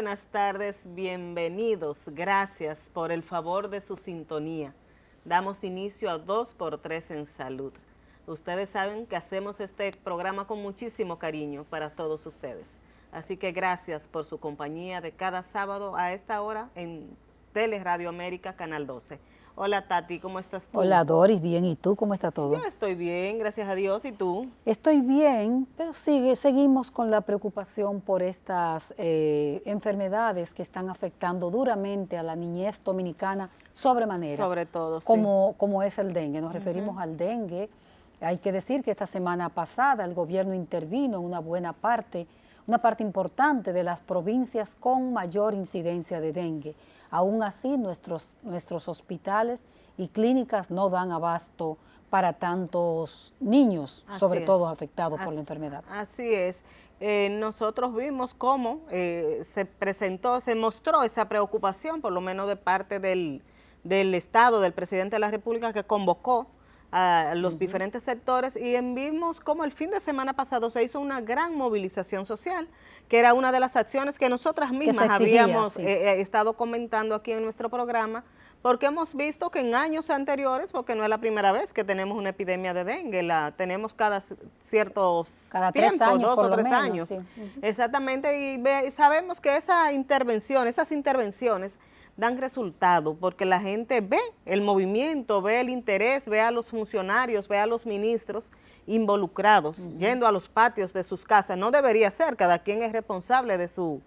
buenas tardes, bienvenidos. Gracias por el favor de su sintonía. Damos inicio a 2x3 en Salud. Ustedes saben que hacemos este programa con muchísimo cariño para todos ustedes. Así que gracias por su compañía de cada sábado a esta hora en Tele Radio América, Canal 12. Hola Tati, ¿cómo estás tú? Hola Doris, bien, ¿y tú cómo está todo? Yo estoy bien, gracias a Dios, ¿y tú? Estoy bien, pero seguimos con la preocupación por estas enfermedades que están afectando duramente a la niñez dominicana sobremanera. Sobre todo, sí. Como es el dengue, nos referimos al dengue. Hay que decir que esta semana pasada el gobierno intervino en una parte importante de las provincias con mayor incidencia de dengue. Aún así, nuestros hospitales y clínicas no dan abasto para tantos niños, sobre todo afectados por la enfermedad. Así es. Nosotros vimos cómo se mostró esa preocupación, por lo menos de parte del Estado, del presidente de la República, que convocó a los diferentes sectores, y vimos cómo el fin de semana pasado se hizo una gran movilización social, que era una de las acciones que nosotras mismas habíamos estado comentando aquí en nuestro programa, porque hemos visto que en años anteriores, porque no es la primera vez que tenemos una epidemia de dengue, la tenemos cada ciertos tiempos, 3 años, 2 o 3 años. Sí. Exactamente, y sabemos que esas intervenciones dan resultado, porque la gente ve el movimiento, ve el interés, ve a los funcionarios, ve a los ministros involucrados, yendo a los patios de sus casas. No debería ser, cada quien es responsable de sus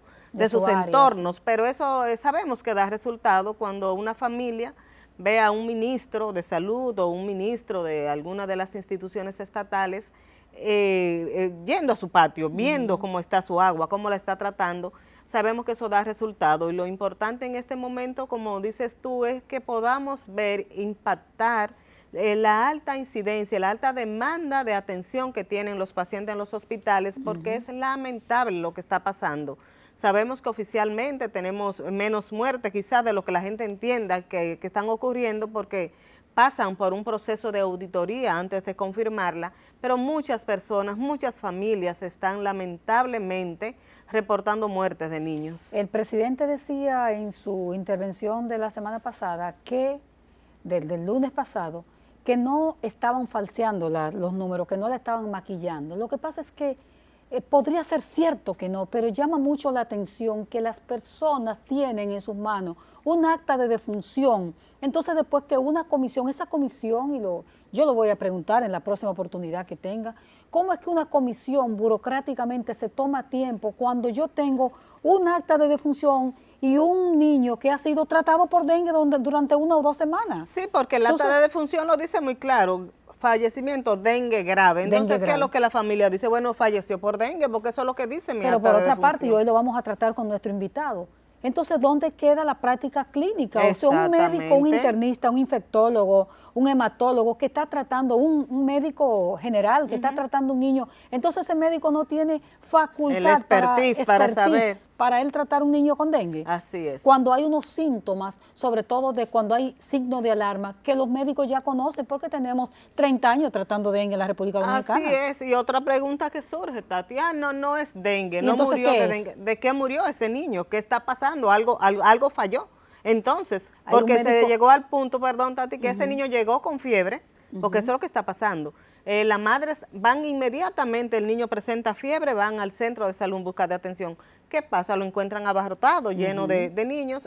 entornos, pero eso sabemos que da resultado cuando una familia ve a un ministro de salud o un ministro de alguna de las instituciones estatales yendo a su patio, viendo cómo está su agua, cómo la está tratando. Sabemos que eso da resultado, y lo importante en este momento, como dices tú, es que podamos ver impactar la alta incidencia, la alta demanda de atención que tienen los pacientes en los hospitales, porque es lamentable lo que está pasando. Sabemos que oficialmente tenemos menos muertes quizás de lo que la gente entienda que están ocurriendo, porque pasan por un proceso de auditoría antes de confirmarla, pero muchas personas, muchas familias están lamentablemente reportando muertes de niños. El presidente decía en su intervención de la semana pasada, del lunes pasado, que no estaban falseando los números, que no la estaban maquillando. Lo que pasa es que podría ser cierto que no, pero llama mucho la atención que las personas tienen en sus manos un acta de defunción. Entonces, después que una comisión, yo lo voy a preguntar en la próxima oportunidad que tenga, ¿cómo es que una comisión burocráticamente se toma tiempo cuando yo tengo un acta de defunción y un niño que ha sido tratado por dengue durante 1 o 2 semanas? Sí, porque el acta de defunción lo dice muy claro: fallecimiento, dengue grave. Entonces, ¿qué es lo que la familia dice? Bueno, falleció por dengue, porque eso es lo que dice mi acta de defunción. Pero por otra parte, y hoy lo vamos a tratar con nuestro invitado. Entonces, ¿dónde queda la práctica clínica? O sea, un médico, un internista, un infectólogo, un hematólogo que está tratando, un médico general que está tratando un niño, entonces ese médico no tiene facultad para él tratar un niño con dengue. Así es. Cuando hay unos síntomas, sobre todo cuando hay signos de alarma, que los médicos ya conocen, porque tenemos 30 años tratando dengue en la República Dominicana. Así es, y otra pregunta que surge, Tatiana, no es dengue, no murió de dengue. ¿De qué murió ese niño? ¿Qué está pasando? Algo falló. Entonces, porque se llegó al punto, perdón Tati, que ese niño llegó con fiebre, porque eso es lo que está pasando. Las madres van inmediatamente, el niño presenta fiebre, van al centro de salud en busca de atención. ¿Qué pasa? Lo encuentran abarrotado, lleno de niños,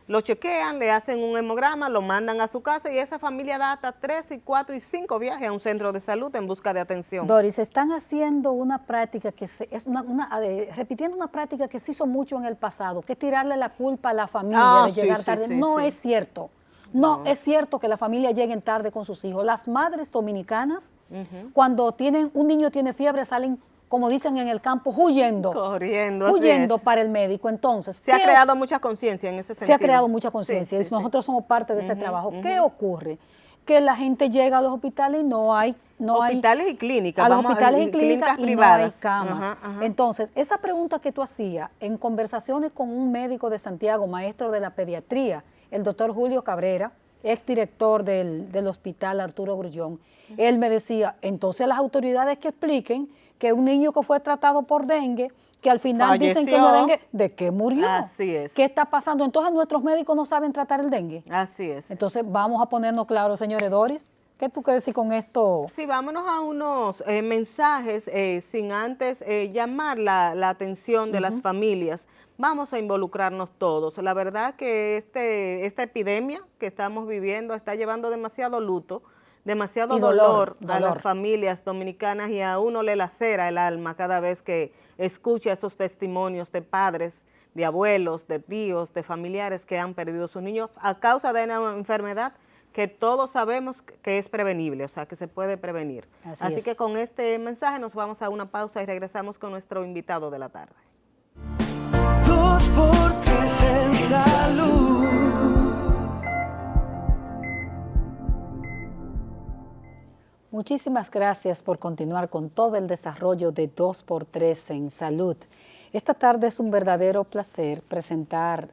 lo chequean, le hacen un hemograma, lo mandan a su casa, y esa familia da hasta 3, 4 y 5 viajes a un centro de salud en busca de atención. Doris, están haciendo una práctica repitiendo una práctica que se hizo mucho en el pasado, que es tirarle la culpa a la familia de llegar tarde. No es cierto. No es cierto que la familia llegue tarde con sus hijos. Las madres dominicanas, cuando un niño tiene fiebre, salen, como dicen en el campo, huyendo para el médico. Entonces, se ha creado mucha conciencia en ese sentido. Se ha creado mucha conciencia, y nosotros somos parte de ese trabajo. ¿Qué ocurre? Que la gente llega a los hospitales y no hay hospitales y clínicas. A los hospitales y clínicas privadas. No hay camas. Entonces, esa pregunta que tú hacías en conversaciones con un médico de Santiago, maestro de la pediatría, el doctor Julio Cabrera, exdirector del hospital Arturo Grullón, él me decía, entonces las autoridades que expliquen que un niño que fue tratado por dengue, que al final dicen que no es dengue, ¿de qué murió? Así es. ¿Qué está pasando? Entonces nuestros médicos no saben tratar el dengue. Así es. Entonces vamos a ponernos claros, señores. Doris, ¿qué tú crees decir con esto? Sí, vámonos a unos mensajes sin antes llamar la atención de las familias. Vamos a involucrarnos todos. La verdad que esta epidemia que estamos viviendo está llevando demasiado luto, demasiado dolor a las familias dominicanas, y a uno le lacera el alma cada vez que escucha esos testimonios de padres, de abuelos, de tíos, de familiares que han perdido a sus niños a causa de una enfermedad que todos sabemos que es prevenible, o sea, que se puede prevenir. Así que con este mensaje nos vamos a una pausa y regresamos con nuestro invitado de la tarde. 2x3 en salud. Muchísimas gracias por continuar con todo el desarrollo de 2x3 en salud. Esta tarde es un verdadero placer presentar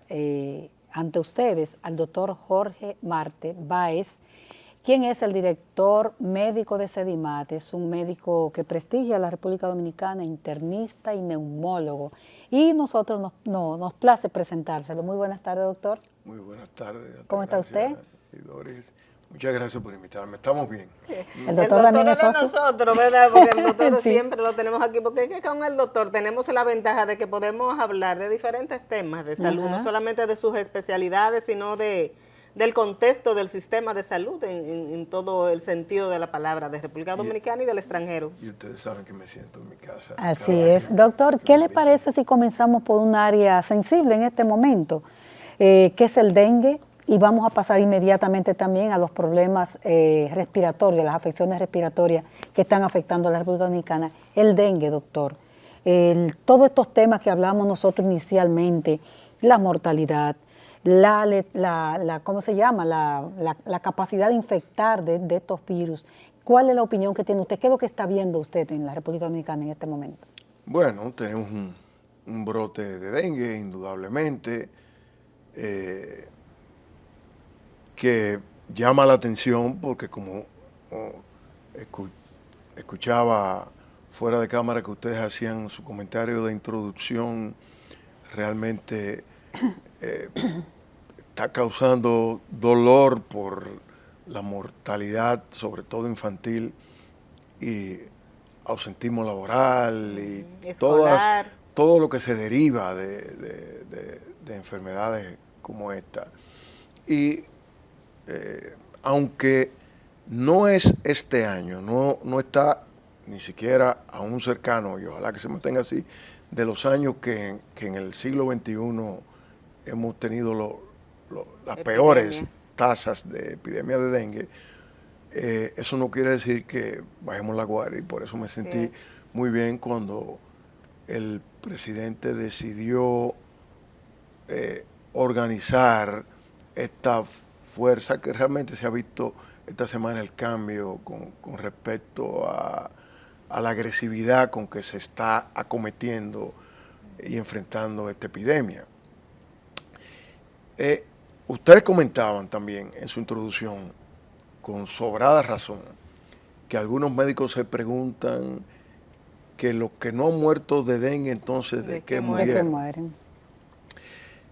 ante ustedes al doctor Jorge Marte Báez, quien es el director médico de Sedimat. Es un médico que prestigia a la República Dominicana, internista y neumólogo. Y nosotros nos place presentárselo. Muy buenas tardes, doctor. Muy buenas tardes. ¿Cómo está usted? Doris. Muchas gracias por invitarme. Estamos bien. El doctor también es socio. Nosotros, ¿verdad? Porque el doctor Sí. siempre lo tenemos aquí, porque es que con el doctor tenemos la ventaja de que podemos hablar de diferentes temas de salud, no solamente de sus especialidades, sino del contexto del sistema de salud en todo el sentido de la palabra, de República Dominicana y del extranjero. Y ustedes saben que me siento en mi casa. Así es. Doctor, ¿qué le parece si comenzamos por un área sensible en este momento, que es el dengue? Y vamos a pasar inmediatamente también a los problemas respiratorios, las afecciones respiratorias que están afectando a la República Dominicana. El dengue, doctor. Todos estos temas que hablamos nosotros inicialmente, la mortalidad, ¿cómo se llama? La capacidad de infectar de estos virus. ¿Cuál es la opinión que tiene usted? ¿Qué es lo que está viendo usted en la República Dominicana en este momento? Bueno, tenemos un brote de dengue, indudablemente, que llama la atención porque como escuchaba fuera de cámara que ustedes hacían su comentario de introducción, realmente está causando dolor por la mortalidad, sobre todo infantil, y ausentismo laboral y todo lo que se deriva de enfermedades como esta. Y aunque no es este año, no está ni siquiera aún cercano, y ojalá que se mantenga así, de los años que en el siglo XXI hemos tenido las peores tasas de epidemia de dengue, eso no quiere decir que bajemos la guardia, y por eso me sentí muy bien cuando el presidente decidió organizar esta fuerza, que realmente se ha visto esta semana el cambio con respecto a la agresividad con que se está acometiendo y enfrentando esta epidemia. Ustedes comentaban también en su introducción, con sobrada razón, que algunos médicos se preguntan que los que no han muerto de dengue, entonces, ¿de qué murieron?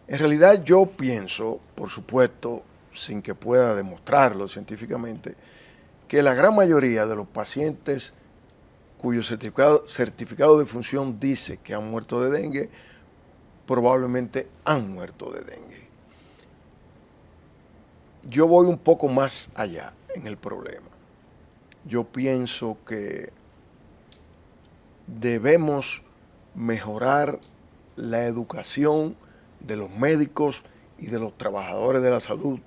En realidad yo pienso, por supuesto, sin que pueda demostrarlo científicamente, que la gran mayoría de los pacientes cuyo certificado de función dice que han muerto de dengue, probablemente han muerto de dengue. Yo voy un poco más allá en el problema. Yo pienso que debemos mejorar la educación de los médicos y de los trabajadores de la salud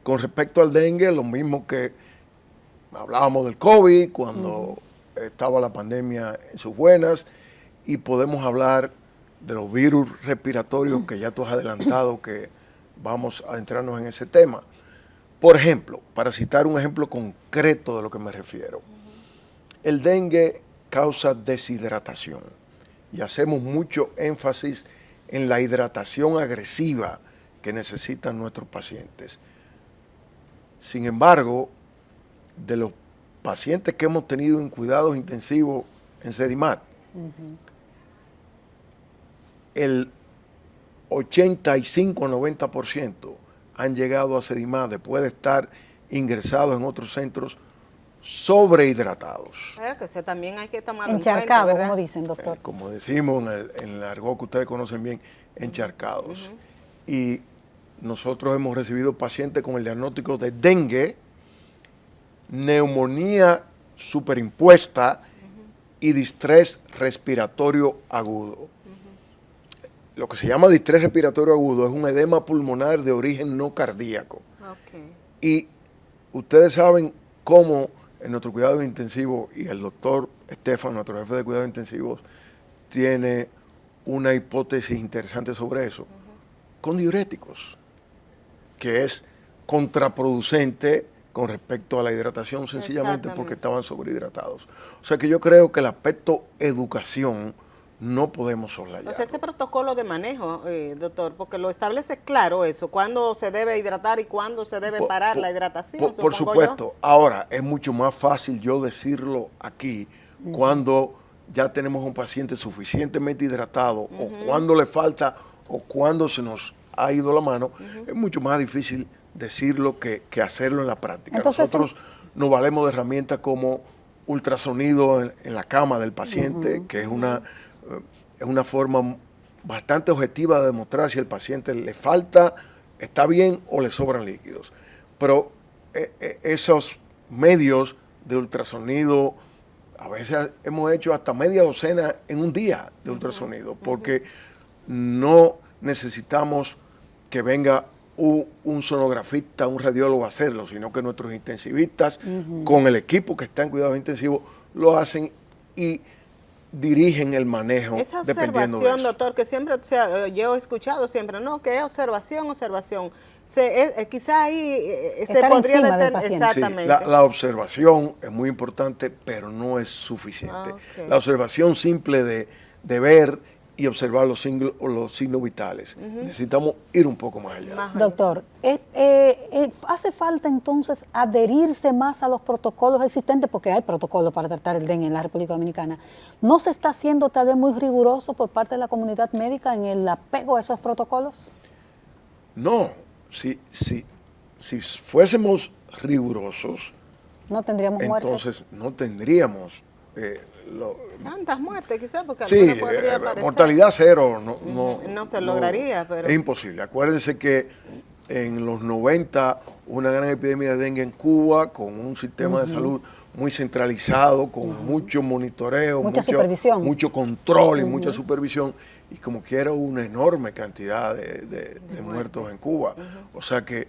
con respecto al dengue, lo mismo que hablábamos del COVID cuando estaba la pandemia en sus buenas, y podemos hablar de los virus respiratorios que ya tú has adelantado que vamos a adentrarnos en ese tema. Por ejemplo, para citar un ejemplo concreto de lo que me refiero, el dengue causa deshidratación y hacemos mucho énfasis en la hidratación agresiva que necesitan nuestros pacientes. Sin embargo, de los pacientes que hemos tenido en cuidados intensivos en Sedimat, el 85 a 90% han llegado a Sedimá después de estar ingresados en otros centros sobrehidratados. Que ese también hay que tomarlo en Encharcado, cuenta, ¿verdad? como dicen, doctor. Como decimos en el argot que ustedes conocen bien, encharcados. Y nosotros hemos recibido pacientes con el diagnóstico de dengue, neumonía superimpuesta y distrés respiratorio agudo. Lo que se llama distrés respiratorio agudo es un edema pulmonar de origen no cardíaco. Ok. Y ustedes saben cómo en nuestro cuidado intensivo, y el doctor Estefan, nuestro jefe de cuidados intensivos, tiene una hipótesis interesante sobre eso, con diuréticos, que es contraproducente con respecto a la hidratación, sencillamente porque estaban sobrehidratados. O sea que yo creo que el aspecto educación no podemos soslayarlo. O sea, ese protocolo de manejo, doctor, porque lo establece claro eso, cuándo se debe hidratar y cuándo se debe parar la hidratación. Por supuesto. Ahora, es mucho más fácil yo decirlo aquí cuando ya tenemos un paciente suficientemente hidratado o cuando le falta o cuando se nos ha ido la mano. Es mucho más difícil decirlo que hacerlo en la práctica. Entonces, nosotros nos valemos de herramientas como ultrasonido en la cama del paciente, que es una forma bastante objetiva de demostrar si el paciente le falta, está bien o le sobran líquidos. Pero esos medios de ultrasonido, a veces hemos hecho hasta media docena en un día de ultrasonido, porque no necesitamos que venga un sonografista, un radiólogo a hacerlo, sino que nuestros intensivistas, con el equipo que está en cuidados intensivos, lo hacen y dirigen el manejo. Esa dependiendo de observación, eso. doctor, que siempre yo he escuchado siempre, no, que es observación. Quizá ahí se Estar podría encima del determinar. paciente. Exactamente. Sí, la observación es muy importante, pero no es suficiente. Ok. La observación simple de ver y observar los signos vitales. Necesitamos ir un poco más allá. Más allá. Doctor, ¿hace falta entonces adherirse más a los protocolos existentes? Porque hay protocolos para tratar el dengue en la República Dominicana. ¿No se está haciendo tal vez muy riguroso por parte de la comunidad médica en el apego a esos protocolos? No, si fuésemos rigurosos, No tendríamos muertes. entonces no tendríamos Tantas muertes, quizás, porque sí, alguna podría aparecer. mortalidad cero No se lograría, pero... Es imposible. Acuérdense que en los 90 hubo una gran epidemia de dengue en Cuba con un sistema de salud muy centralizado, con mucho monitoreo, Mucha supervisión. mucho control y mucha supervisión, y como quiera hubo una enorme cantidad de muertos en Cuba. O sea que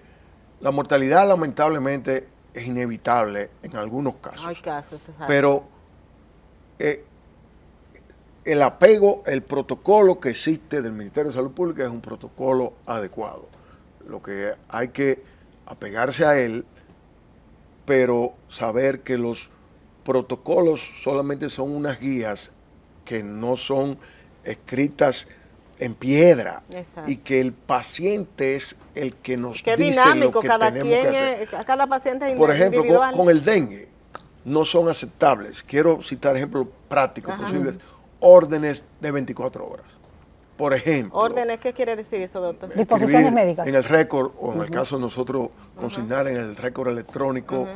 la mortalidad lamentablemente es inevitable en algunos casos. Hay casos, exacto. Pero el apego, el protocolo que existe del Ministerio de Salud Pública es un protocolo adecuado. Lo que hay que apegarse a él, pero saber que los protocolos solamente son unas guías que no son escritas en piedra. Exacto. Y que el paciente es el que nos Qué dice dinámico, lo que cada tenemos que hacer. cada paciente es Por ejemplo, individual. con el dengue, no son aceptables. Quiero citar ejemplos prácticos posibles. Órdenes de 24 horas. Por ejemplo. ¿Órdenes? ¿Qué quiere decir eso, doctor? Disposiciones escribir médicas. En el récord, o en el caso de nosotros, consignar en el récord electrónico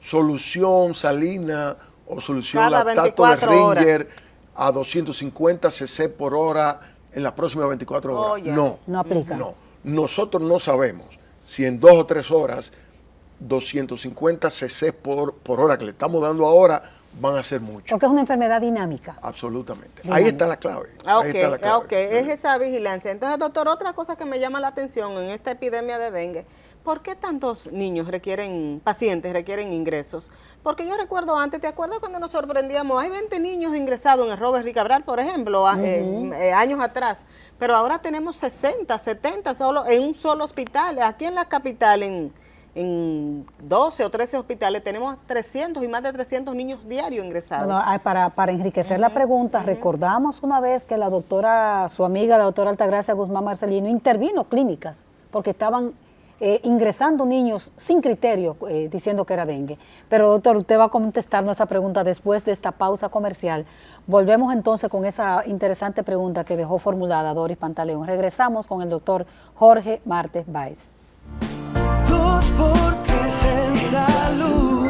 solución salina o solución Cada lactato de 24 horas. Ringer a 250 cc por hora en las próximas 24 horas. Oh, ya. No aplica. No. Nosotros no sabemos si en 2 o 3 horas 250 cc por hora que le estamos dando ahora van a ser mucho. Porque es una enfermedad dinámica. Absolutamente. Ahí está la clave. Ahí está la clave. Es esa vigilancia. Entonces, doctor, otra cosa que me llama la atención en esta epidemia de dengue, ¿por qué tantos pacientes requieren ingresos? Porque yo recuerdo antes, ¿te acuerdas cuando nos sorprendíamos? Hay 20 niños ingresados en el Robert Ricabral, por ejemplo, años atrás, pero ahora tenemos 60, 70 solo en un solo hospital. Aquí en la capital, en 12 o 13 hospitales, tenemos 300 y más de 300 niños diarios ingresados. Bueno, para enriquecer la pregunta, recordamos una vez que su amiga, la doctora Altagracia Guzmán Marcelino, intervino clínicas porque estaban ingresando niños sin criterio diciendo que era dengue. Pero doctor, usted va a contestarnos esa pregunta después de esta pausa comercial. Volvemos entonces con esa interesante pregunta que dejó formulada Doris Pantaleón. Regresamos con el doctor Jorge Martes Báez. 2x3 en salud.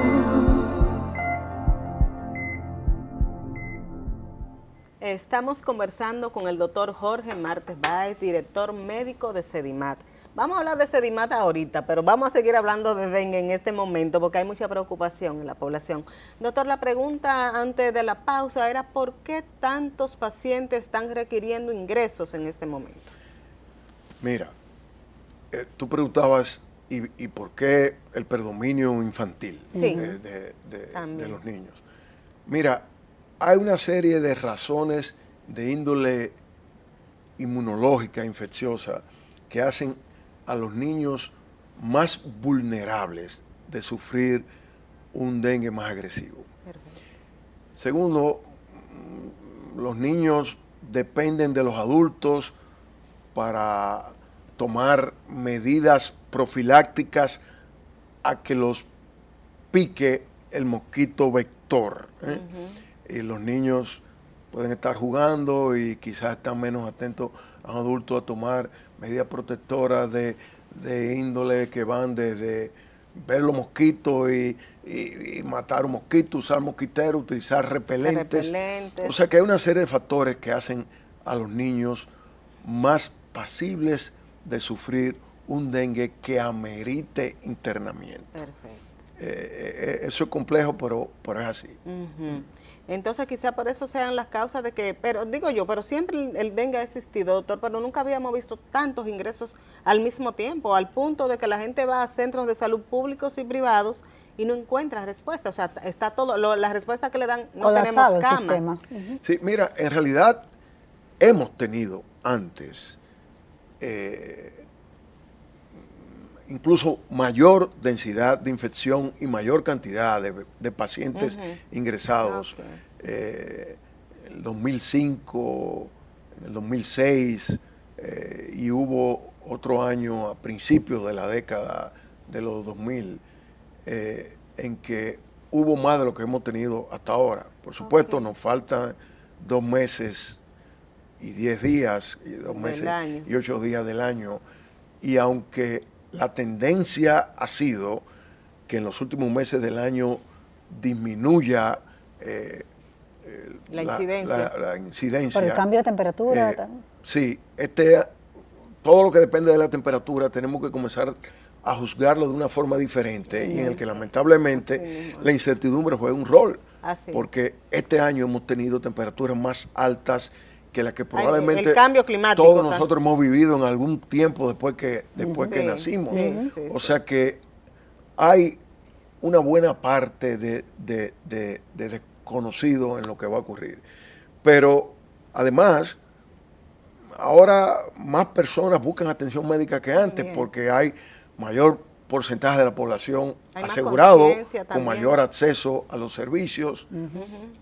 Estamos conversando con el doctor Jorge Martes Báez, director médico de Sedimat. Vamos a hablar de Sedimat ahorita, pero vamos a seguir hablando de dengue en este momento porque hay mucha preocupación en la población. Doctor, la pregunta antes de la pausa era ¿por qué tantos pacientes están requiriendo ingresos en este momento? Mira, tú preguntabas ¿y por qué el predominio infantil Sí. de los niños? Mira, hay una serie de razones de índole inmunológica, infecciosa, que hacen a los niños más vulnerables de sufrir un dengue más agresivo. Perfecto. Segundo, los niños dependen de los adultos para tomar medidas profilácticas a que los pique el mosquito vector. Y los niños pueden estar jugando y quizás están menos atentos a un adulto a tomar medidas protectoras de índole que van desde ver los mosquitos y matar un mosquito, usar mosquiteros, utilizar repelentes. O sea que hay una serie de factores que hacen a los niños más pasibles de sufrir un dengue que amerite internamiento. Perfecto. Eso es complejo, pero es así. Entonces quizá por eso sean las causas de que, pero digo yo, pero siempre el dengue ha existido, doctor, pero nunca habíamos visto tantos ingresos al mismo tiempo, al punto de que la gente va a centros de salud públicos y privados y no encuentra respuesta. O sea, está todo, la respuesta que le dan, no Colapsado tenemos el cama. sistema. Sí, mira, en realidad hemos tenido antes incluso mayor densidad de infección y mayor cantidad de pacientes ingresados. En el 2005, en el 2006, y hubo otro año a principios de la década de los 2000, en que hubo más de lo que hemos tenido hasta ahora. Por supuesto, nos faltan 2 meses y 10 días, y 2 meses y 8 días del año, y aunque la tendencia ha sido que en los últimos meses del año disminuya la incidencia. Por el cambio de temperatura. Sí, todo lo que depende de la temperatura tenemos que comenzar a juzgarlo de una forma diferente y en el que lamentablemente la incertidumbre juega un rol. Porque este año hemos tenido temperaturas más altas que la que probablemente el cambio climático, todos nosotros hemos vivido en algún tiempo después que nacimos. O sea que hay una buena parte de desconocido en lo que va a ocurrir. Pero además, ahora más personas buscan atención médica que antes porque hay mayor porcentaje de la población asegurado con mayor acceso a los servicios.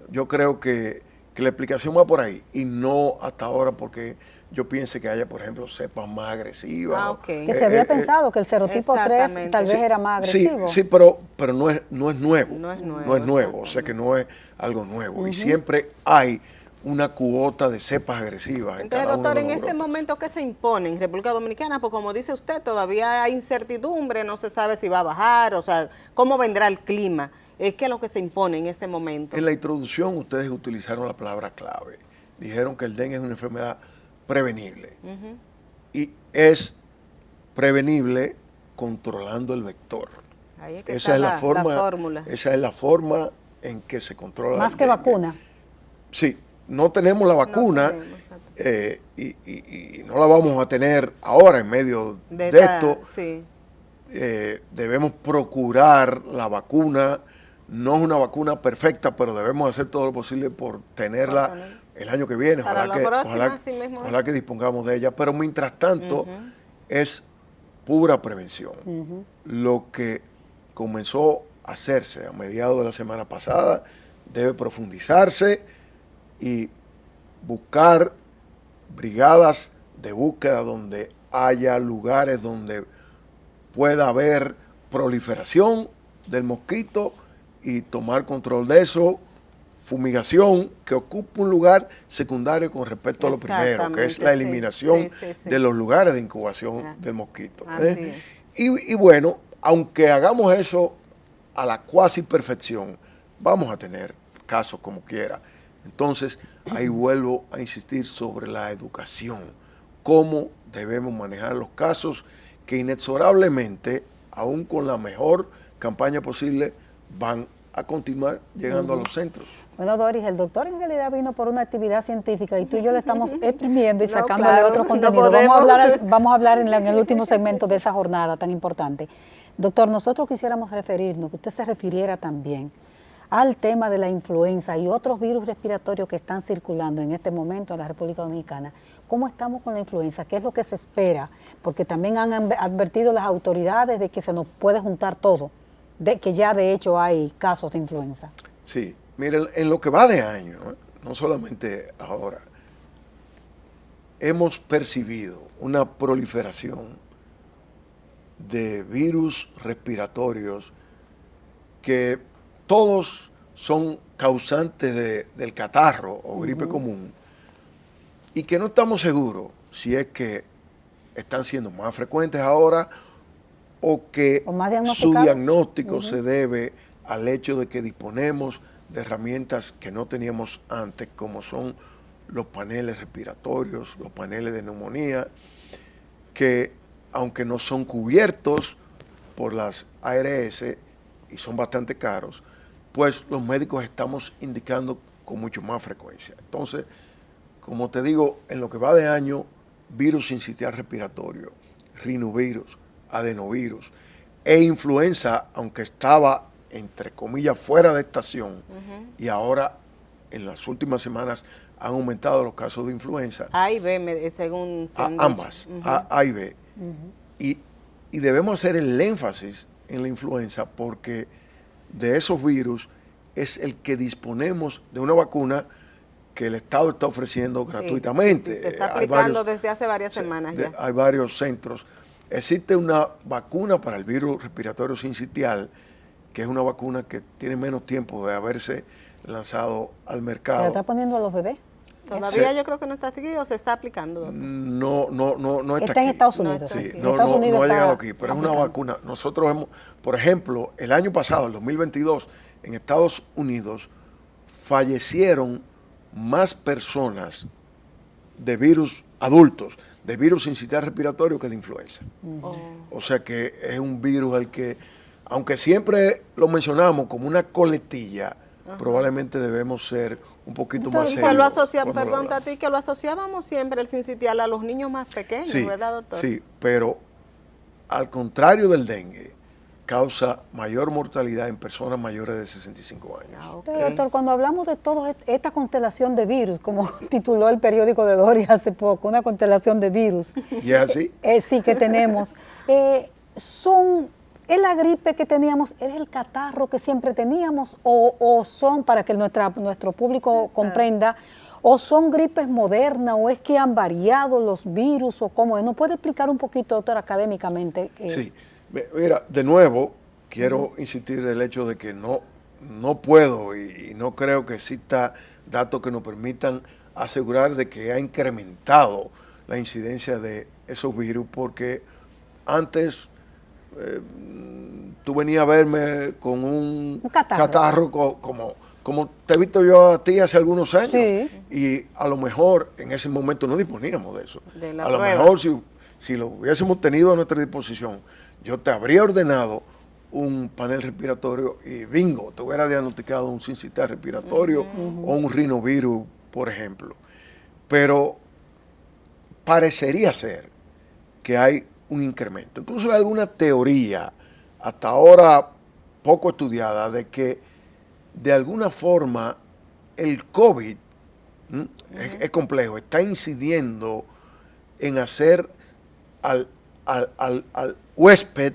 Yo creo que la explicación va por ahí y no hasta ahora porque yo piense que haya, por ejemplo, cepas más agresivas. Que se había pensado que el serotipo 3 tal vez era más agresivo. Sí, pero no es nuevo. No es nuevo. O sea que no es algo nuevo. Y siempre hay una cuota de cepas agresivas. Entonces, doctor, en este momento, ¿qué se impone en República Dominicana? Pues como dice usted, todavía hay incertidumbre, no se sabe si va a bajar, o sea, cómo vendrá el clima. ¿Qué es lo que se impone en este momento? En la introducción ustedes utilizaron la palabra clave. Dijeron que el dengue es una enfermedad prevenible. Y es prevenible controlando el vector. Ahí es que esa está es la fórmula. Esa es la forma en que se controla Más el que dengue. Vacuna. Sí, no tenemos la vacuna y no la vamos a tener ahora en medio de esto. Sí. Debemos procurar la vacuna. No es una vacuna perfecta, pero debemos hacer todo lo posible por tenerla el año que viene. Ojalá que dispongamos de ella. Pero mientras tanto, es pura prevención. Lo que comenzó a hacerse a mediados de la semana pasada debe profundizarse y buscar brigadas de búsqueda donde haya lugares donde pueda haber proliferación del mosquito y tomar control de eso, fumigación, que ocupa un lugar secundario con respecto a lo primero, que es la eliminación de los lugares de incubación del mosquito. Y bueno, aunque hagamos eso a la cuasi perfección, vamos a tener casos como quiera. Entonces, ahí vuelvo a insistir sobre la educación, cómo debemos manejar los casos que inexorablemente, aún con la mejor campaña posible, van a continuar llegando a los centros. Bueno, Doris, el doctor en realidad vino por una actividad científica y tú y yo le estamos exprimiendo y sacándole otro contenido. Vamos a hablar en el último segmento de esa jornada tan importante. Doctor, nosotros quisiéramos referirnos, que usted se refiriera también al tema de la influenza y otros virus respiratorios que están circulando en este momento en la República Dominicana. ¿Cómo estamos con la influenza? ¿Qué es lo que se espera? Porque también han advertido las autoridades de que se nos puede juntar todo, de que ya de hecho hay casos de influenza. Sí, miren, en lo que va de año, no solamente ahora, hemos percibido una proliferación de virus respiratorios que todos son causantes del catarro o gripe común y que no estamos seguros si es que están siendo más frecuentes ahora o que su diagnóstico se debe al hecho de que disponemos de herramientas que no teníamos antes, como son los paneles respiratorios, los paneles de neumonía, que aunque no son cubiertos por las ARS y son bastante caros, pues los médicos estamos indicando con mucho más frecuencia. Entonces, como te digo, en lo que va de año, virus sincitial respiratorio, rinovirus, adenovirus e influenza, aunque estaba, entre comillas, fuera de estación, y ahora en las últimas semanas han aumentado los casos de influenza. A y B, según ambas, A y B. Y debemos hacer el énfasis en la influenza porque de esos virus es el que disponemos de una vacuna que el Estado está ofreciendo gratuitamente. Se está aplicando desde hace varias semanas ya. Hay varios centros. Existe una vacuna para el virus respiratorio sincitial, que es una vacuna que tiene menos tiempo de haberse lanzado al mercado. ¿Se la está poniendo a los bebés? Todavía yo creo que no está aquí o se está aplicando, doctor. No está aquí. Está en Estados Unidos. Sí, no ha llegado aquí, pero es una vacuna. Nosotros hemos, por ejemplo, el año pasado, el 2022, en Estados Unidos, fallecieron más personas de virus adultos, de virus sincitial respiratorio que de influenza. O sea que es un virus al que, aunque siempre lo mencionamos como una coletilla, probablemente debemos ser un poquito más serios. Perdón, Tati, que lo asociábamos siempre el sincitial a los niños más pequeños, sí, ¿verdad, doctor? Sí, pero al contrario del dengue, causa mayor mortalidad en personas mayores de 65 años. Doctor, cuando hablamos de toda esta constelación de virus, como tituló el periódico de Doris hace poco, una constelación de virus. ¿Y es así? Sí, que tenemos. ¿Es la gripe que teníamos, es el catarro que siempre teníamos o son, para que nuestro público comprenda, o son gripes modernas o es que han variado los virus o cómo es? ¿Nos puede explicar un poquito, doctor, académicamente? Sí. Mira, de nuevo, quiero insistir en el hecho de que no puedo y no creo que exista datos que nos permitan asegurar de que ha incrementado la incidencia de esos virus, porque antes tú venías a verme con un catarro como te he visto yo a ti hace algunos años, y a lo mejor en ese momento no disponíamos de eso. A lo mejor si lo hubiésemos tenido a nuestra disposición, yo te habría ordenado un panel respiratorio y bingo, te hubiera diagnosticado un sincitial respiratorio o un rinovirus, por ejemplo. Pero parecería ser que hay un incremento. Incluso hay alguna teoría, hasta ahora poco estudiada, de que de alguna forma el COVID es complejo, está incidiendo en hacer al huésped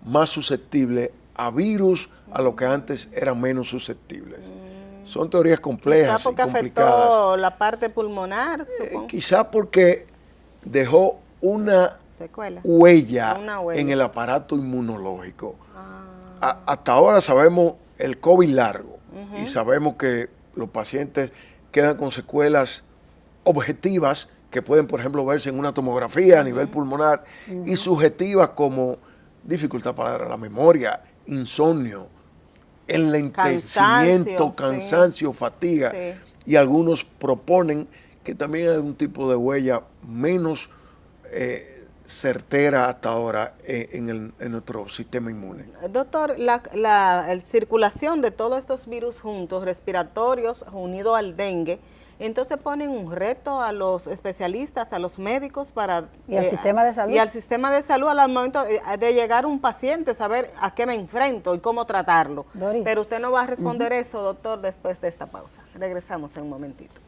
más susceptible a virus a lo que antes eran menos susceptibles. Son teorías complejas y complicadas. Quizá porque afectó la parte pulmonar, supongo. Quizá porque dejó una Secuela. huella Una huella. en el aparato inmunológico. Hasta ahora sabemos el COVID largo y sabemos que los pacientes quedan con secuelas objetivas que pueden, por ejemplo, verse en una tomografía a nivel pulmonar y subjetivas como dificultad para la memoria, insomnio, enlentecimiento, cansancio, fatiga. Sí. Y algunos proponen que también hay algún tipo de huella menos certera hasta ahora en nuestro sistema inmune. Doctor, la circulación de todos estos virus juntos, respiratorios, unido al dengue, entonces ponen un reto a los especialistas, a los médicos para... Y al sistema de salud. Y al sistema de salud al momento de llegar un paciente, saber a qué me enfrento y cómo tratarlo. Doris. Pero usted no va a responder eso, doctor, después de esta pausa. Regresamos en un momentito.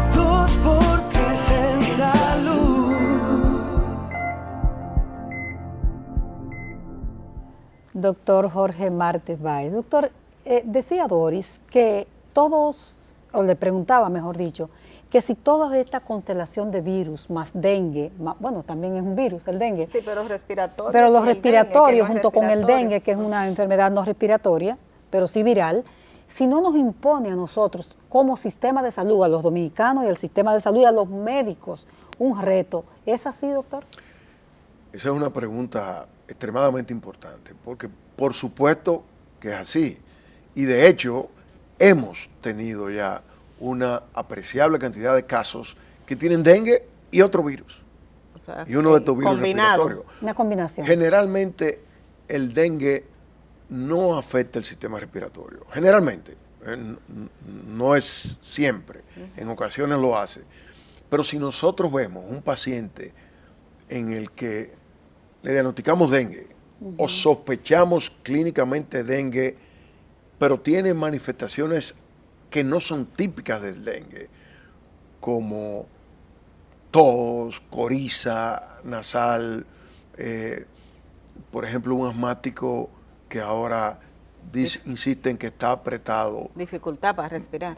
2x3 en salud. Doctor Jorge Martes Báez. Doctor, decía Doris que todos, o le preguntaba, mejor dicho, que si toda esta constelación de virus, más dengue, bueno, también es un virus, el dengue. Sí, pero respiratorios. Pero los y el dengue, respiratorios, que no es junto con el respiratorio. dengue, que es una enfermedad no respiratoria, pero sí viral, si no nos impone a nosotros como sistema de salud, a los dominicanos y al sistema de salud y a los médicos, un reto, ¿es así, doctor? Esa es una pregunta extremadamente importante, porque por supuesto que es así. Y de hecho, hemos tenido ya una apreciable cantidad de casos que tienen dengue y otro virus. O sea, Y uno de estos virus combinado. respiratorios. Una combinación. Generalmente el dengue no afecta el sistema respiratorio. Generalmente, no es siempre, en ocasiones lo hace. Pero si nosotros vemos un paciente en el que le diagnosticamos dengue o sospechamos clínicamente dengue, pero tiene manifestaciones que no son típicas del dengue, como tos, coriza nasal, por ejemplo, un asmático que ahora insiste en que está apretado, Dificultad para respirar.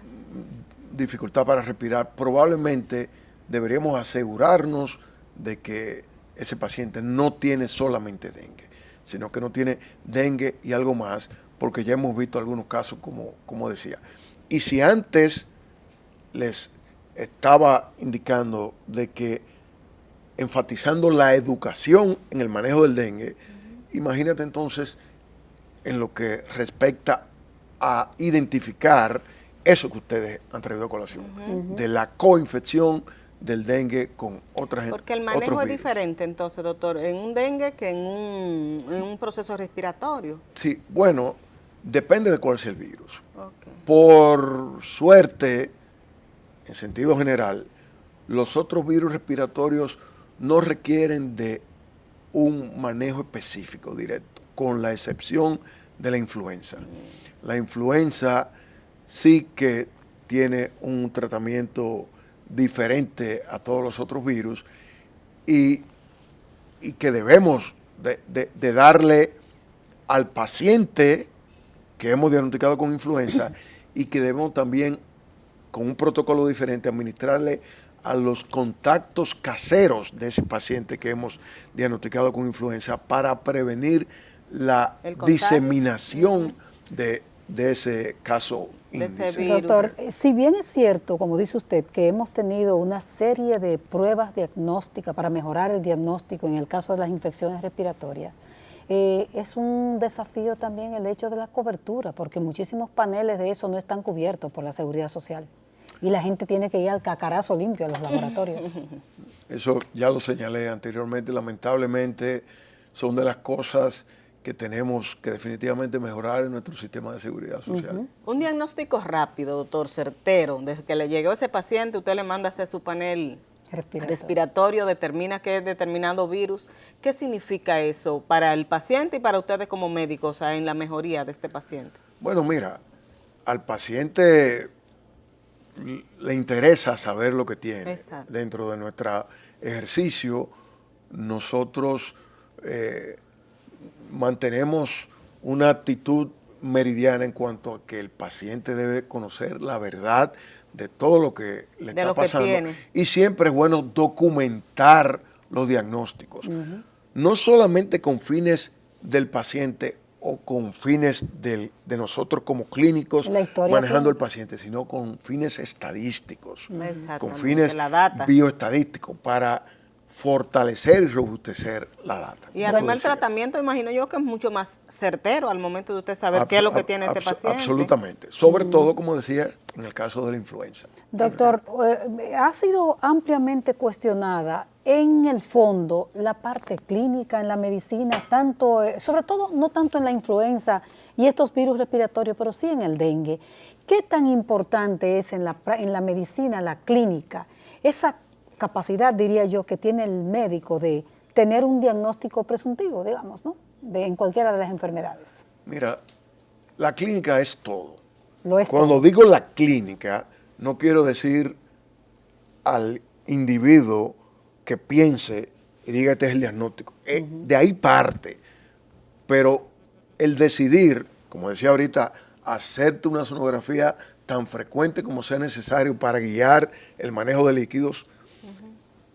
dificultad para respirar, probablemente deberíamos asegurarnos de que ese paciente no tiene solamente dengue, sino que no tiene dengue y algo más, porque ya hemos visto algunos casos, como decía. Y si antes les estaba indicando de que enfatizando la educación en el manejo del dengue, imagínate entonces en lo que respecta a identificar eso que ustedes han traído a colación, de la coinfección del dengue con otras Porque el manejo es diferente entonces, doctor, en un dengue que en un proceso respiratorio. Sí, bueno, depende de cuál sea el virus. Okay. Por suerte, en sentido general, los otros virus respiratorios no requieren de un manejo específico directo, con la excepción de la influenza. La influenza sí que tiene un tratamiento diferente a todos los otros virus y que debemos de darle al paciente que hemos diagnosticado con influenza y que debemos también, con un protocolo diferente, administrarle a los contactos caseros de ese paciente que hemos diagnosticado con influenza para prevenir la diseminación de ese caso índice. virus. Doctor, si bien es cierto, como dice usted, que hemos tenido una serie de pruebas diagnósticas para mejorar el diagnóstico en el caso de las infecciones respiratorias, es un desafío también el hecho de la cobertura, porque muchísimos paneles de eso no están cubiertos por la Seguridad Social y la gente tiene que ir al cacarazo limpio a los laboratorios. Eso ya lo señalé anteriormente, lamentablemente son de las cosas que tenemos que definitivamente mejorar en nuestro sistema de seguridad social. Un diagnóstico rápido, doctor, certero. Desde que le llegó ese paciente, usted le manda a hacer su panel respiratorio, determina qué es determinado virus. ¿Qué significa eso para el paciente y para ustedes como médicos, o sea, en la mejoría de este paciente? Bueno, mira, al paciente le interesa saber lo que tiene. Exacto. Dentro de nuestro ejercicio, nosotros mantenemos una actitud meridiana en cuanto a que el paciente debe conocer la verdad de todo lo que le está pasando. Y siempre es bueno documentar los diagnósticos, no solamente con fines del paciente o con fines de nosotros como clínicos manejando el paciente, sino con fines estadísticos, con fines bioestadísticos para fortalecer y robustecer la data. Y además el tratamiento, imagino yo, que es mucho más certero al momento de usted saber qué es lo que tiene este paciente. Absolutamente. Sobre todo, como decía, en el caso de la influenza. Doctor, ha sido ampliamente cuestionada en el fondo la parte clínica en la medicina, tanto, sobre todo, no tanto en la influenza y estos virus respiratorios, pero sí en el dengue. ¿Qué tan importante es en la medicina, la clínica, esa capacidad, diría yo, que tiene el médico de tener un diagnóstico presuntivo, digamos, ¿no? En cualquiera de las enfermedades? Mira, la clínica es todo. Lo es Cuando todo. digo la clínica, no quiero decir al individuo que piense y diga este es el diagnóstico. De ahí parte. Pero el decidir, como decía ahorita, hacerte una sonografía tan frecuente como sea necesario para guiar el manejo de líquidos,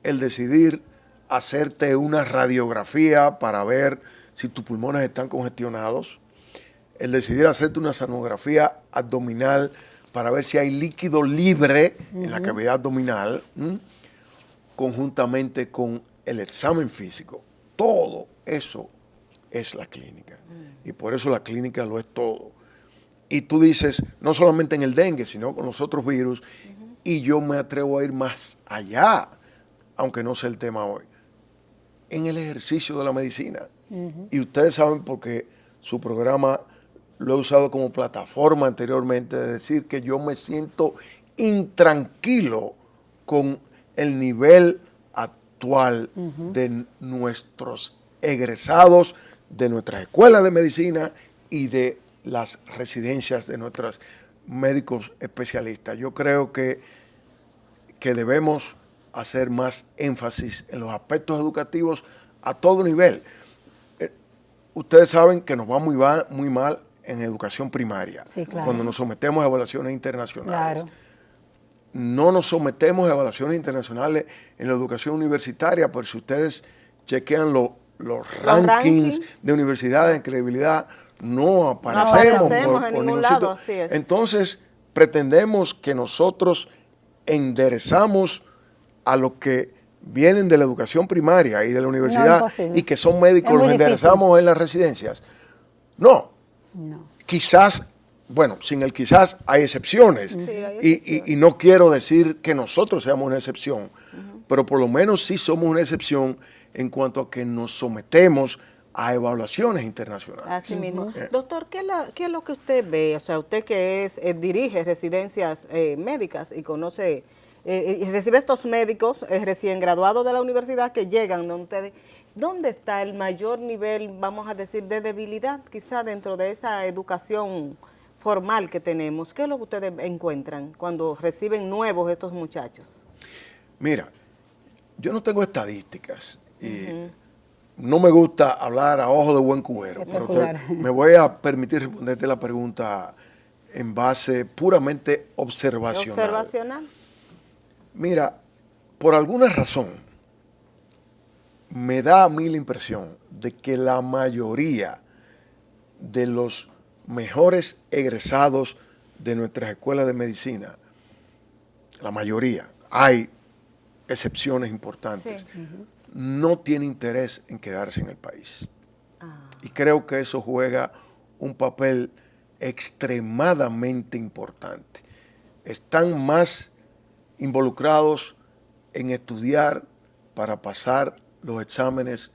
el decidir hacerte una radiografía para ver si tus pulmones están congestionados, el decidir hacerte una sonografía abdominal para ver si hay líquido libre en la cavidad abdominal, conjuntamente con el examen físico. Todo eso es la clínica. Y por eso la clínica lo es todo. Y tú dices, no solamente en el dengue, sino con los otros virus, y yo me atrevo a ir más allá, aunque no sea el tema hoy, en el ejercicio de la medicina. Y ustedes saben, porque su programa lo he usado como plataforma anteriormente, de decir que yo me siento intranquilo con el nivel actual de nuestros egresados, de nuestras escuelas de medicina y de las residencias de nuestros médicos especialistas. Yo creo que debemos hacer más énfasis en los aspectos educativos a todo nivel. Ustedes saben que nos va muy mal en educación primaria, sí, claro, cuando nos sometemos a evaluaciones internacionales. Claro. No nos sometemos a evaluaciones internacionales en la educación universitaria, pero si ustedes chequean los rankings de universidades en credibilidad, no aparecemos por ningún sitio. Así es. Entonces, pretendemos que nosotros enderezamos a los que vienen de la educación primaria y de la universidad y que son médicos, los enderezamos en las residencias. No. Quizás, bueno, sin el quizás hay excepciones. Sí, hay excepciones. Y no quiero decir que nosotros seamos una excepción, pero por lo menos sí somos una excepción en cuanto a que nos sometemos a evaluaciones internacionales. Así mismo. Doctor, ¿qué es lo que usted ve? O sea, usted que dirige residencias médicas y conoce y recibe estos médicos recién graduados de la universidad que llegan donde ustedes. ¿Dónde está el mayor nivel, vamos a decir, de debilidad quizá dentro de esa educación formal que tenemos? ¿Qué es lo que ustedes encuentran cuando reciben nuevos estos muchachos? Mira, yo no tengo estadísticas y no me gusta hablar a ojo de buen cubero, pero me voy a permitir responderte la pregunta en base puramente observacional. ¿Observacional? Mira, por alguna razón, me da a mí la impresión de que la mayoría de los mejores egresados de nuestras escuelas de medicina, la mayoría, hay excepciones importantes, no tiene interés en quedarse en el país. Y creo que eso juega un papel extremadamente importante. Están más involucrados en estudiar para pasar los exámenes,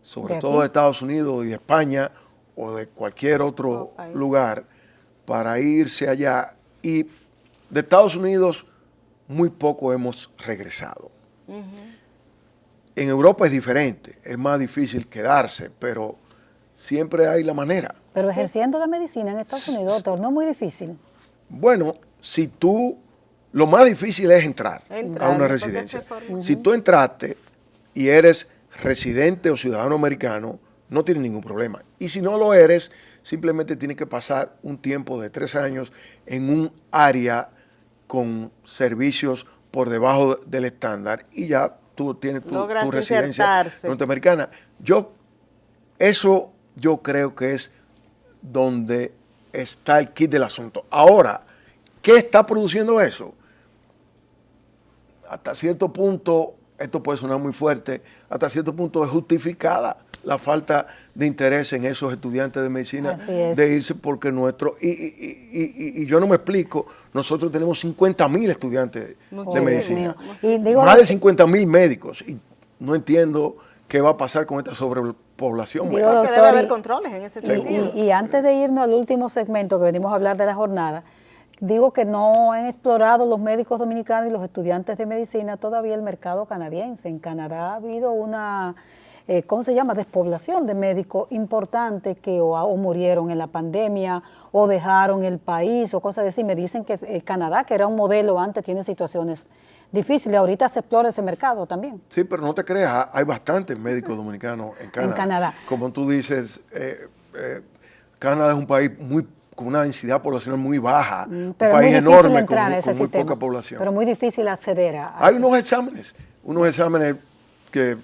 sobre todo de Estados Unidos y de España o de cualquier otro lugar, para irse allá. Y de Estados Unidos muy poco hemos regresado. En Europa es diferente, es más difícil quedarse, pero siempre hay la manera. Pero ejerciendo la medicina en Estados Unidos, doctor, no es muy difícil. Bueno, lo más difícil es entrar a una residencia. Si tú entraste y eres residente o ciudadano americano, no tienes ningún problema. Y si no lo eres, simplemente tienes que pasar un tiempo de 3 años en un área con servicios por debajo del estándar y ya tú tienes Logras tu residencia insertarse. norteamericana. Eso yo creo que es donde está el kit del asunto. Ahora, ¿qué está produciendo eso? Hasta cierto punto, esto puede sonar muy fuerte, hasta cierto punto es justificada la falta de interés en esos estudiantes de medicina de irse porque y yo no me explico, nosotros tenemos 50,000 estudiantes de medicina, más de 50,000 médicos, y no entiendo qué va a pasar con esta sobrepoblación. Digo, doctor, que debe haber controles en ese sentido. Y antes de irnos al último segmento que venimos a hablar de la jornada, digo que no han explorado los médicos dominicanos y los estudiantes de medicina todavía el mercado canadiense. En Canadá ha habido una, ¿cómo se llama?, despoblación de médicos importantes que o murieron en la pandemia o dejaron el país o cosas así. Me dicen que Canadá, que era un modelo antes, tiene situaciones difíciles. Ahorita se explora ese mercado también. Sí, pero no te creas, hay bastantes médicos dominicanos en Canadá. En Canadá. Como tú dices, Canadá es un país con una densidad poblacional muy baja, un país enorme con muy poca población. Pero muy difícil acceder a Hay unos exámenes que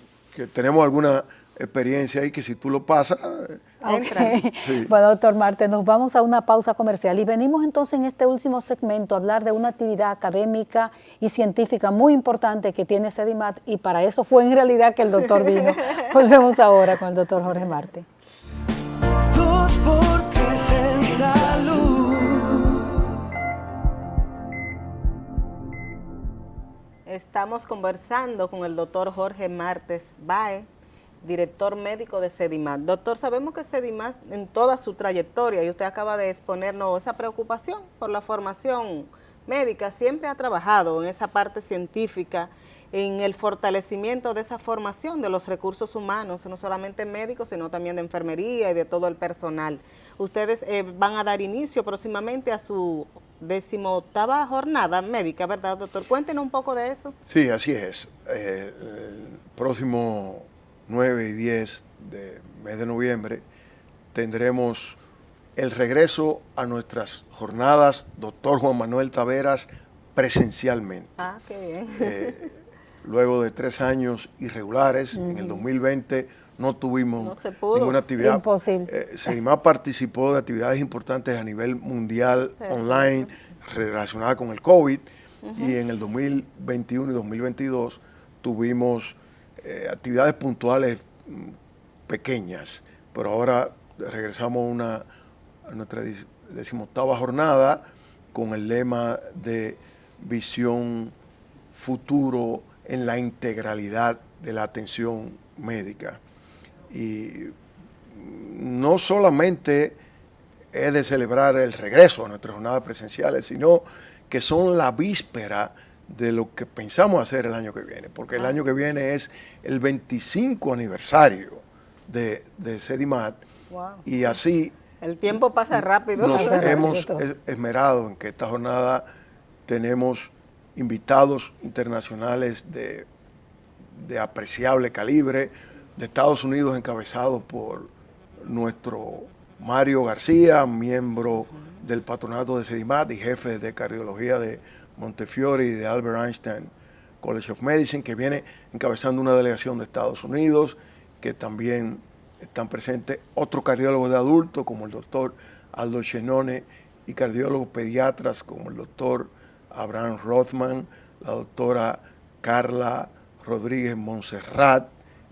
tenemos alguna experiencia ahí que si tú lo pasas, entras. Sí. Bueno, doctor Marte, nos vamos a una pausa comercial y venimos entonces en este último segmento a hablar de una actividad académica y científica muy importante que tiene SEDIMAT, y para eso fue en realidad que el doctor vino. Volvemos ahora con el doctor Jorge Marte. 2x3 en salud. Estamos conversando con el doctor Jorge Martes Bae, director médico de SEDIMAT. Doctor, sabemos que SEDIMAT en toda su trayectoria, y usted acaba de exponernos esa preocupación por la formación médica, siempre ha trabajado en esa parte científica, en el fortalecimiento de esa formación de los recursos humanos, no solamente médicos, sino también de enfermería y de todo el personal. Ustedes van a dar inicio próximamente a su 18ª jornada médica, ¿verdad, doctor? Cuéntenos un poco de eso. Sí, así es. El próximo 9 y 10 de mes de noviembre tendremos el regreso a nuestras jornadas Dr. Juan Manuel Taveras presencialmente. Ah, qué bien. Luego de 3 años irregulares, en el 2020 no tuvimos ninguna actividad. Imposible. SEDIMAT participó de actividades importantes a nivel mundial, online, relacionadas con el COVID, y en el 2021 y 2022 tuvimos actividades puntuales pequeñas, pero ahora regresamos a nuestra 18ª jornada con el lema de visión futuro en la integralidad de la atención médica. Y no solamente es de celebrar el regreso a nuestras jornadas presenciales, sino que son la víspera de lo que pensamos hacer el año que viene, porque el año que viene es el 25 aniversario de SEDIMAT. Wow. Y así el tiempo pasa rápido. Nos hemos esmerado en que esta jornada tenemos invitados internacionales de apreciable calibre, de Estados Unidos, encabezados por nuestro Mario García, miembro del patronato de SEDIMAT y jefe de cardiología de Montefiore y de Albert Einstein College of Medicine, que viene encabezando una delegación de Estados Unidos, que también están presentes otros cardiólogos de adultos como el doctor Aldo Chenone y cardiólogos pediatras como el doctor Abraham Rothman, la doctora Carla Rodríguez Montserrat,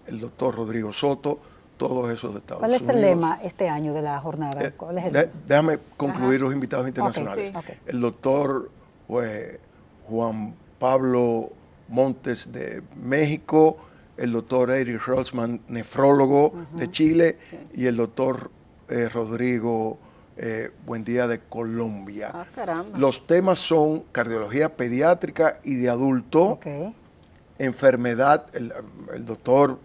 el doctor Rodrigo Soto, todos esos de Estados Unidos. ¿Cuál es el lema este año de la jornada? ¿Cuál es el déjame concluir los invitados internacionales. Okay. El doctor Juan Pablo Montes de México, el doctor Eric Rolzman, nefrólogo de Chile, y el doctor Rodrigo Buendía de Colombia. Ah, caramba. Los temas son cardiología pediátrica y de adulto, enfermedad, el doctor,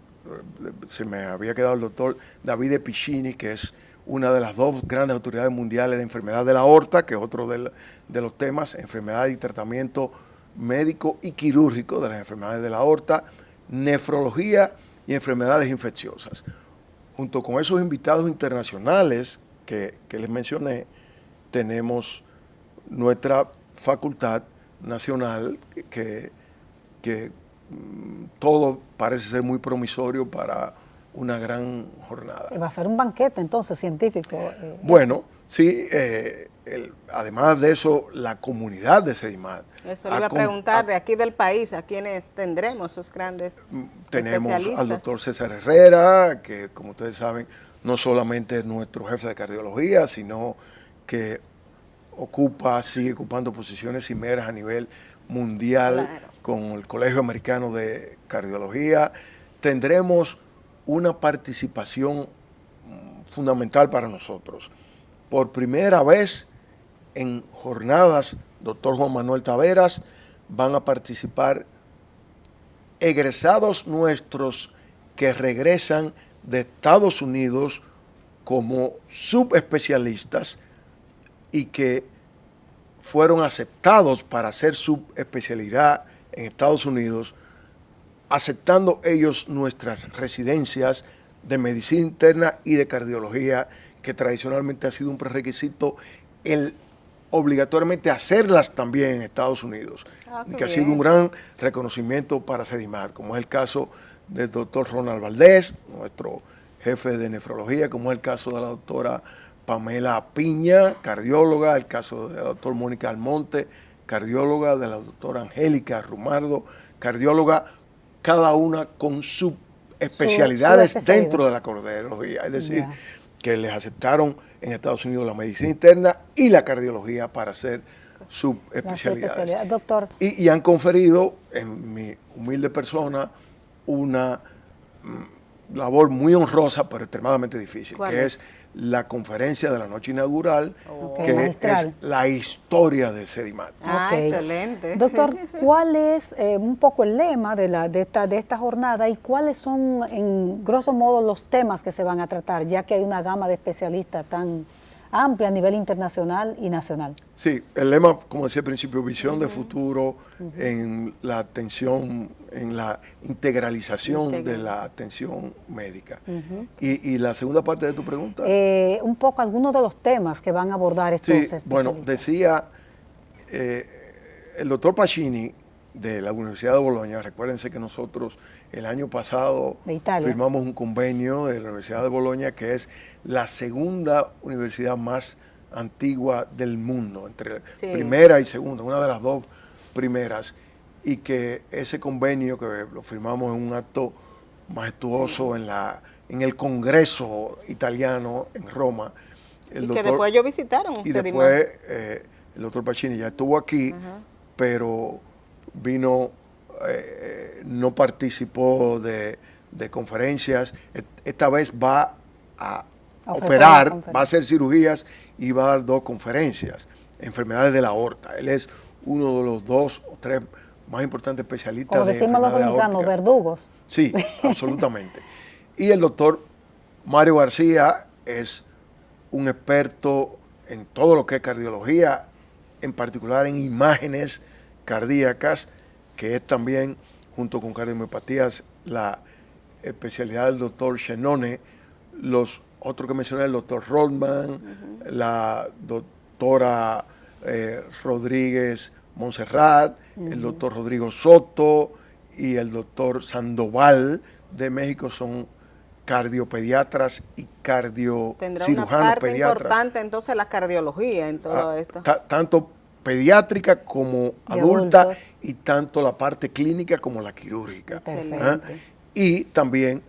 se me había quedado el doctor Davide Piccini, que es una de las 2 grandes autoridades mundiales de enfermedad de la aorta, que es otro de los temas, enfermedad y tratamiento médico y quirúrgico de las enfermedades de la aorta, nefrología y enfermedades infecciosas. Junto con esos invitados internacionales que les mencioné, tenemos nuestra facultad nacional que todo parece ser muy promisorio para una gran jornada. Va a ser un banquete entonces científico. Bueno, sí, además de eso, la comunidad de Sedimat. Eso le iba a preguntar, de aquí del país, ¿a quiénes tendremos esos grandes Tenemos especialistas? al doctor César Herrera, que como ustedes saben, no solamente es nuestro jefe de cardiología, sino que sigue ocupando posiciones cimeras a nivel mundial con el Colegio Americano de Cardiología. Tendremos una participación fundamental para nosotros. Por primera vez en jornadas, doctor Juan Manuel Taveras, van a participar egresados nuestros que regresan de Estados Unidos como subespecialistas y que fueron aceptados para hacer subespecialidad en Estados Unidos, aceptando ellos nuestras residencias de medicina interna y de cardiología, que tradicionalmente ha sido un prerequisito el obligatoriamente hacerlas también en Estados Unidos, y que ha sido un gran reconocimiento para Sedimat, como es el caso del doctor Ronald Valdés, nuestro jefe de nefrología, como es el caso de la doctora Pamela Piña, cardióloga, el caso de la doctora Mónica Almonte, cardióloga, de la doctora Angélica Rumardo, cardióloga, cada una con sus especialidades dentro de la cardiología, es decir, que les aceptaron en Estados Unidos la medicina interna y la cardiología para hacer subespecialidades. Doctor. Y han conferido, en mi humilde persona, una labor muy honrosa, pero extremadamente difícil, que es la conferencia de la noche inaugural, que es la historia de Sedimat. Excelente. Doctor, ¿cuál es un poco el lema de esta jornada y cuáles son, en grosso modo, los temas que se van a tratar, ya que hay una gama de especialistas tan amplia a nivel internacional y nacional? Sí, el lema, como decía al principio, visión de futuro en la atención, en la integralización de la atención médica. Y la segunda parte de tu pregunta. Un poco algunos de los temas que van a abordar estos especialistas. Bueno, decía el doctor Pacini de la Universidad de Bolonia. Recuérdense que nosotros el año pasado firmamos un convenio de la Universidad de Bolonia, que es la segunda universidad más antigua del mundo, entre primera y segunda, una de las dos primeras, y que ese convenio que lo firmamos en un acto majestuoso en el Congreso italiano en Roma. Que después ellos visitaron. Y después el doctor Pacini ya estuvo aquí, pero vino, no participó de conferencias. Esta vez va a operar, va a hacer cirugías y va a dar 2 conferencias, enfermedades de la aorta. Él es uno de los 2 o 3 más importantes especialistas como decimos los dominicanos, verdugos. Sí, absolutamente. Y el doctor Mario García es un experto en todo lo que es cardiología, en particular en imágenes cardíacas, que es también, junto con cardiomiopatías, la especialidad del doctor Shenone. Los otros que mencioné, el doctor Rodman, la doctora Rodríguez Montserrat, el doctor Rodrigo Soto y el doctor Sandoval de México, son cardiopediatras y cirujanos pediatras. Tendrá una parte importante entonces la cardiología en todo esto. Tanto pediátrica como adulta, y tanto la parte clínica como la quirúrgica. Y también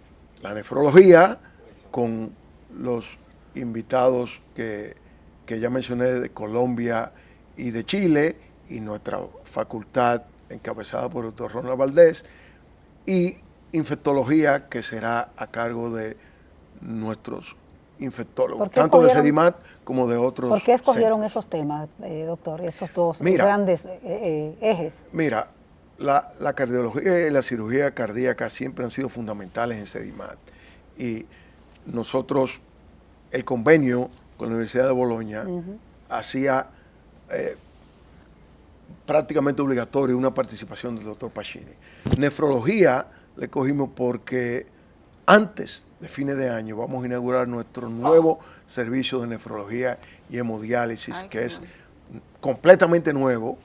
la nefrología, con los invitados que ya mencioné de Colombia y de Chile, y nuestra facultad encabezada por el doctor Ronald Valdés, y infectología, que será a cargo de nuestros infectólogos, tanto de Sedimat como de otros. ¿Por qué escogieron esos temas, doctor, esos dos grandes ejes? Mira, la cardiología y la cirugía cardíaca siempre han sido fundamentales en Sedimat, y nosotros, el convenio con la Universidad de Bolonia hacía prácticamente obligatorio una participación del doctor Pacini. Nefrología le cogimos porque antes de fines de año vamos a inaugurar nuestro nuevo servicio de nefrología y hemodiálisis, que es completamente nuevo.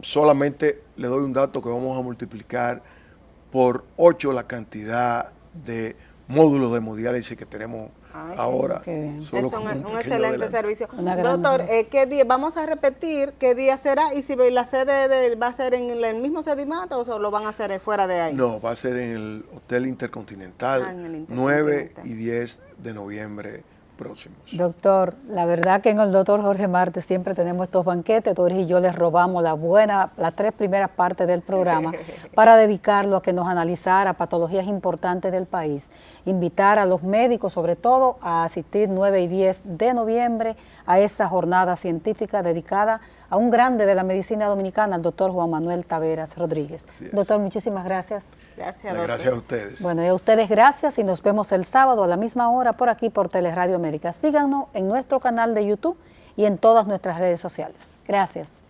Solamente le doy un dato, que vamos a multiplicar por 8 la cantidad de módulos de hemodiálisis que tenemos ahora. qué bien. Solo Es como un pequeño excelente adelanto. servicio. Una gran Doctor, mejora. ¿qué día? Vamos a repetir qué día será y si la sede va a ser en el mismo Sedimat o lo van a hacer fuera de ahí. No, va a ser en el Hotel Intercontinental, Ah, en el 9 Intercontinental. y 10 de noviembre próximos. Doctor, la verdad que en el doctor Jorge Marte siempre tenemos estos banquetes, Doris y yo les robamos las 3 primeras partes del programa para dedicarlo a que nos analizara patologías importantes del país, invitar a los médicos sobre todo a asistir 9 y 10 de noviembre a esa jornada científica dedicada a un grande de la medicina dominicana, el doctor Juan Manuel Taveras Rodríguez. Doctor, muchísimas gracias. Gracias, Las doctor. gracias a ustedes. Bueno, y a ustedes gracias y nos vemos el sábado a la misma hora por aquí por Teleradio América. Síganos en nuestro canal de YouTube y en todas nuestras redes sociales. Gracias.